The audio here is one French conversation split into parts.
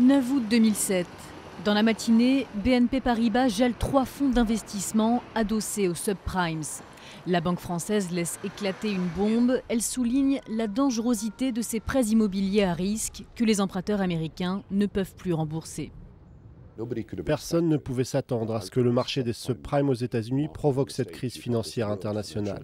9 août 2007. Dans la matinée, BNP Paribas gèle 3 fonds d'investissement adossés aux subprimes. La banque française laisse éclater une bombe. Elle souligne la dangerosité de ces prêts immobiliers à risque que les emprunteurs américains ne peuvent plus rembourser. Personne ne pouvait s'attendre à ce que le marché des subprimes aux États-Unis provoque cette crise financière internationale.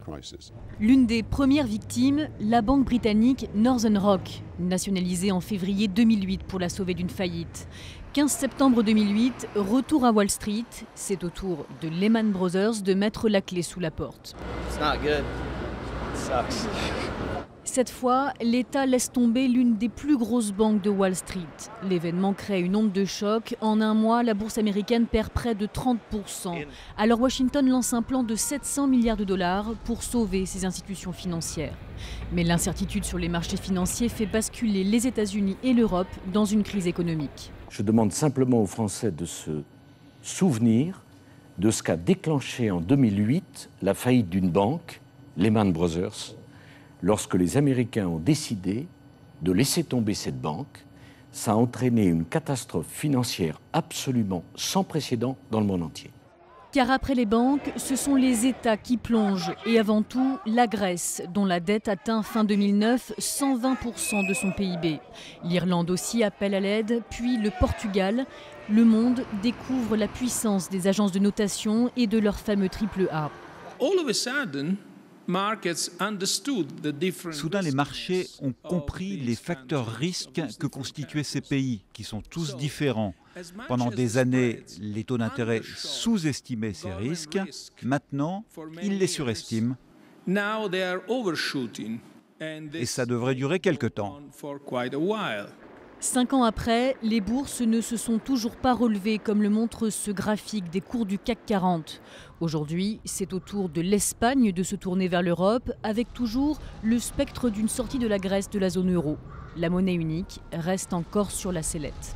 L'une des premières victimes, la banque britannique Northern Rock, nationalisée en février 2008 pour la sauver d'une faillite. 15 septembre 2008, retour à Wall Street. C'est au tour de Lehman Brothers de mettre la clé sous la porte. Cette fois, l'État laisse tomber l'une des plus grosses banques de Wall Street. L'événement crée une onde de choc. En un mois, la bourse américaine perd près de 30%. Alors Washington lance un plan de 700 milliards de dollars pour sauver ses institutions financières. Mais l'incertitude sur les marchés financiers fait basculer les États-Unis et l'Europe dans une crise économique. Je demande simplement aux Français de se souvenir de ce qu'a déclenché en 2008 la faillite d'une banque, Lehman Brothers. Lorsque les Américains ont décidé de laisser tomber cette banque, ça a entraîné une catastrophe financière absolument sans précédent dans le monde entier. Car après les banques, ce sont les États qui plongent. Et avant tout, la Grèce, dont la dette atteint fin 2009 120% de son PIB. L'Irlande aussi appelle à l'aide, puis le Portugal. Le monde découvre la puissance des agences de notation et de leur fameux AAA. Soudain, les marchés ont compris les facteurs risques que constituaient ces pays, qui sont tous différents. Pendant des années, les taux d'intérêt sous-estimaient ces risques. Maintenant, ils les surestiment. Et ça devrait durer quelque temps. 5 ans après, les bourses ne se sont toujours pas relevées, comme le montre ce graphique des cours du CAC 40. Aujourd'hui, c'est au tour de l'Espagne de se tourner vers l'Europe, avec toujours le spectre d'une sortie de la Grèce de la zone euro. La monnaie unique reste encore sur la sellette.